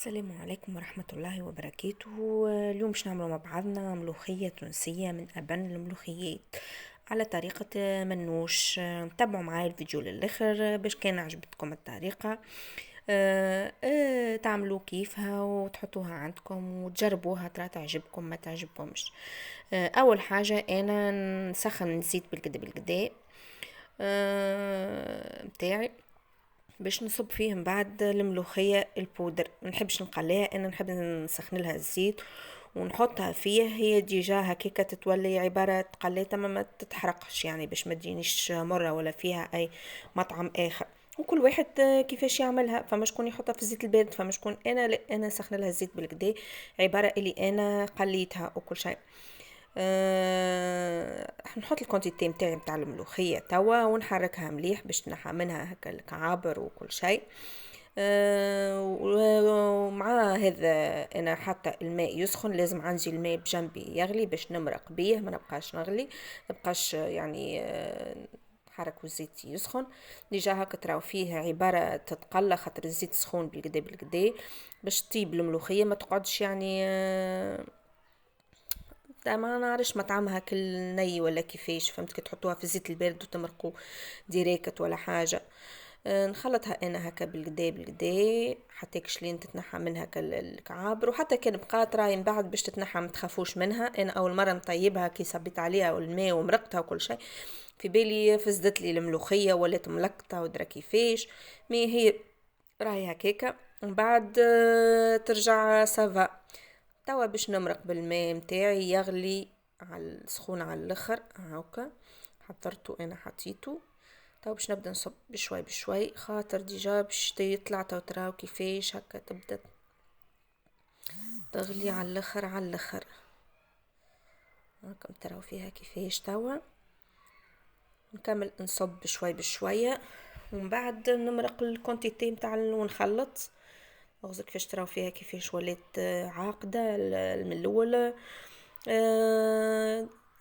السلام عليكم ورحمة الله وبركاته. اليوم باش نعملوا مع بعضنا ملوخية تونسية من أبن الملوخيات على طريقة منوش. تابعوا معايا الفيديو للآخر باش كان عجبتكم الطريقة تعملوا كيفها وتحطوها عندكم وتجربوها، ترى تعجبكم ما تعجبكمش. أول حاجة أنا نسخن الزيت بالقدا متاعي باش نصب فيه من بعد الملوخيه البودر. ما نحبش نقليها، انا نحب نسخن لها الزيت ونحطها فيه، هي ديجا هكاكا تتولي عباره تقليتها ما تتحرقش، يعني باش ما تجينيش مره ولا فيها اي مطعم اخر. وكل واحد كيفاش يعملها، فما شكون يحطها في الزيت البارد، فما شكون انا لا، انا سخن لها الزيت بالكدا عباره اللي انا قليتها وكل شيء. نحط الكونتيتي متاعي متاع الملوخيه توا ونحركها مليح باش تنحى منها هكا الكعابر وكل شيء. ومع هذا انا حتى الماء يسخن، لازم عندي الماء بجنبي يغلي باش نمرق بيه، ما نبقاش نغلي، نبقاش يعني حرك والزيت يسخن. ديجا هكا تراو فيه عباره تتقلى خاطر الزيت سخون بالكدا باش تطيب الملوخيه ما تقعدش يعني ما نعرفش مطعمها كل ني ولا كيفاش، فهمت، تحطوها في الزيت البارد وتمرقوا ديريكت ولا حاجه. نخلطها انا هكا بالقدا حتى كشلين تتنحى منها الكعابر، وحتى كان بقات راي من بعد باش تتنحى ما تخافوش منها. انا اول مره نطيبها كي صبيت عليها الماء ومرقتها وكل شيء في بالي فزدت لي الملوخيه ولات ملقطه ودرا كيفاش، مي هي راهي هكاكا. ومن بعد ترجع سافا. توا باش نمرق بالماء متاعي يغلي على السخون على الاخر هاكا، حضرته انا حطيته. توا باش نبدا نصب بشوي بشوي خاطر ديجا باش يطلع. توا تراو كيفاش هكا تبدا تغلي على الاخر على الاخر هاكا، تراو فيها كيفاش. توا نكمل نصب بشوي بشويه ومن بعد نمرق الكونتيتي متاع ونخلط اغزر كيفاش تراو فيها كيفاش ولات عاقده من الاول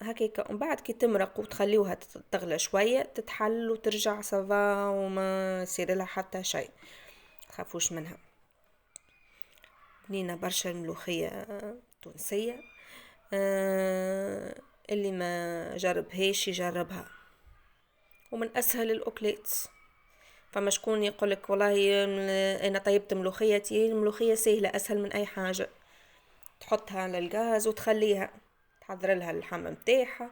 هكاكا. ومن بعد كي تمرق وتخليوها تغلى شويه تتحل وترجع صافا وما يصير لها حتى شيء، تخافوش منها. بنينه برشا الملوخيه تونسيه، اللي ما جربهاش يجربها، ومن اسهل الاكلات. فما شكون يقولك والله انا طيبت ملوخيتي، الملوخيه سهله اسهل من اي حاجه. تحطها على الغاز وتخليها تحضر لها اللحم متاعها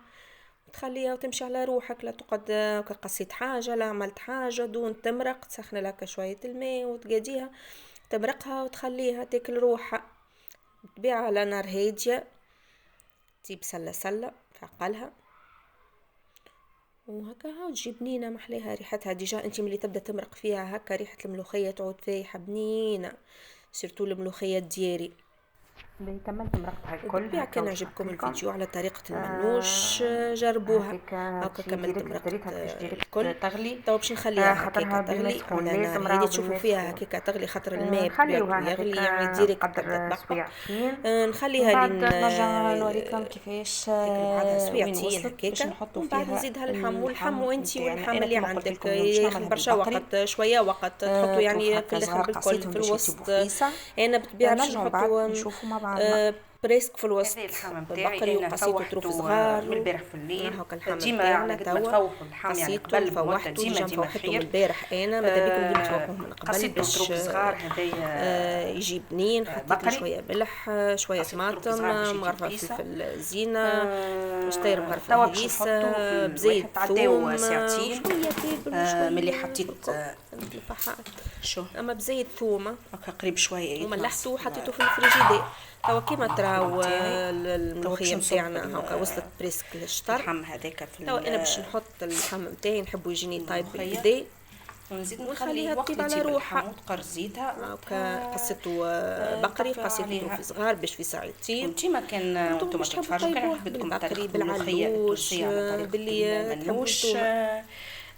وتخليها وتمشي على روحك، لا تقعد قصيت حاجه لا عملت حاجه دون تمرق. تسخن لها شويه الماء وتقاديها تمرقها وتخليها تاكل روحها. تبيعها على نار هاديه، تجيب سله سله في عقلها وهكا هاو تجي بنينه محليها. ريحتها ديجا انت ملي تبدا تمرق فيها هكا ريحه الملوخيه تعود فايحه بنينه، سيرتو الملوخيه الدياري. كملت مرقتها الكل. بالطبيعة كان عجبكم الفيديو على طريقة المنوش جربوها هكا. كملت مرقت الكل تغلي. تو باش نخليها هكاكا تغلي على نار هادي، تشوفوا فيها هكاكا تغلي خاطر الماء بطبيعته يغلي يعني ديريكت تبدا تبقبق. نخليها لين نرجع نوريكم كيفاش بعدها وين سويعتين وصلت باش هكاكا. نحطوا ومن بعد فيها نزيدها اللحم، واللحم وانتي واللحم انا اللي كما قلت عندك لكم باش ياخذ نعملها برشا بالبقري. وقت، شويه وقت تحطوا يعني في الاخر بالكل في الوسط. انا بالطبيعه باش نرجعوا بعد نحطوا نشوفوا مع بعضنا. بريسك في الوسط هذا اللحم بقري نتاعي انا وقصيته طروف فوحته صغار من البارح في الليل. هاكا اللحم ديما نتاعنا على قد ما توا تفوحوا اللحم يعني قصيته قبل بمده فوحته ديما ديجا فوحته من خير. البارح. انا ماذا بيكم ديما تفوحوه من قبل قصيته باش طروف صغار هذايا يجي بنين. حطيت له بقري شويه ملح، شويه قصيته طروف طماطم، صغار باش يجي مغرفه بيسة. فلفل زينه، شطير مغرفه توا باش هريسه، نحطوا بزيت الواحد ثوم، تعداو ساعتين. شويه تابل وشويه ملي حطيت الفحات. شو اما بزيت ثوم هكا قريب شويه وملحته وحطيته في الفريجيدير. توا كيما تراو توا الملوخيه باش نصب نتاعنا هاكا وصلت بريسك للشطر. اللحم هذاك في توا انا باش نحط اللحم نتاعي، نحبو يجيني طايب الملوخية. بالكدا ونزيد ونخليها وقت تطيب اللي على تجيب روحها. اللحم وتقر زيتها هاكا قصيته بقري، نطفي قصيته عليها. في صغار باش في ساعتين. وانتي ما كان انتم باش تحبوا تتفرجوا كان طيبوه نحب لكم بالبقري طريقه الملوخيه بالعلوش التونسيه على طريقه باللي تحبوا المنوش. انتوما.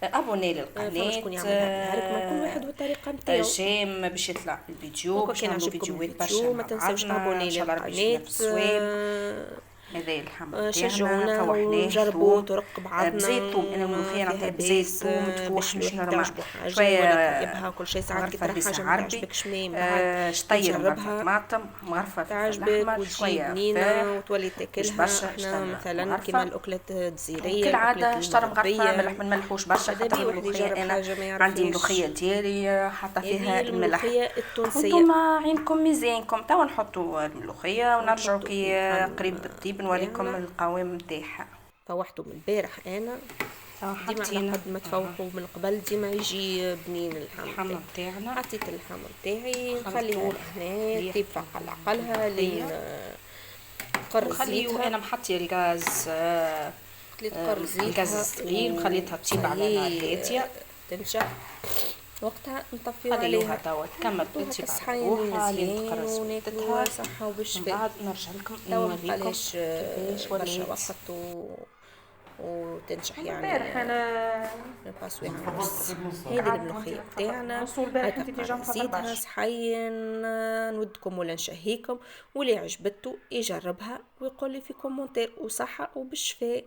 ابوني فما شكون للقناه. يعملها بنهارك، ما كل واحد والطريقه نتاعو. جيم باش يطلع الفيديو وكا باش كان نعملوا عجبكم فيديوهات برشا الفيديو ما مع تنسوش بعضنا ابوني ان شاء الله ربي يجينا في للقناه. الصواب. هذا اللحم تاعنا شجعونا فوحناه ونجربوا ثوم طرق بعضنا بزيت ثوم. انا الملوخيه فيها نعطيها بزيت بيس ثوم تفوح مش نورمال تعجبو حاجة شويه ولا طيبها كل شيء. ساعات كي مغرفه ترى بيس حاجة ما عربي، تعجبكش من بعد شطير مغرفه تجربها طماطم، مغرفه فلفل تعجبك احمر، وتجي شويه بنينة فاح وتولي مش تاكلها. برشا. احنا مثلا كيما مغرفه الأكلات الجزيرية، وكل الأكلات عاده اشترى مغرفه المغربية، ملح ما نملحوش برشا هذا خاطر بيه واحد الملوخيه يجرب انا حاجة ما عندي يعرفهاش. ملوخيه ديالي حاطه فيها هذه الملح. الملوخية التونسية. وانتم عينكم ميزانكم. توا نحطوا الملوخيه ونرجعوا ونحطوا كي اللحم قريب بالطيب نوريكم تاعنا. القوام نتاعها. فوحته من البارح انا ديما على قد ما تفوقوا من قبل ديما يجي بنين اللحم نتاعنا. حطيت اللحم نتاعي نخليها هنا تبقى على عقلها لين قر زيتها. انا محطيه الغاز تقر زيتها الغاز الصغير مخليتها تطيب على نار هاديه تنشف. وقتها نطفيو خليوها عليها توا تكمل تطيب على صحين روحها لين مزيان تقرص وناكلوها وتتها. صحة من وبالشفاء. بعد نرجع لكم توا نوريكم مبقالهاش كيفاش برشا ولات. وقت وتنشح امبارح يعني انا نباسوي على نص. هذه الملوخية تاعنا نزيدها صحين نودكم ولا نشهيكم، واللي عجبته يجربها ويقول لي في كومنتير. وصحة وبالشفاء.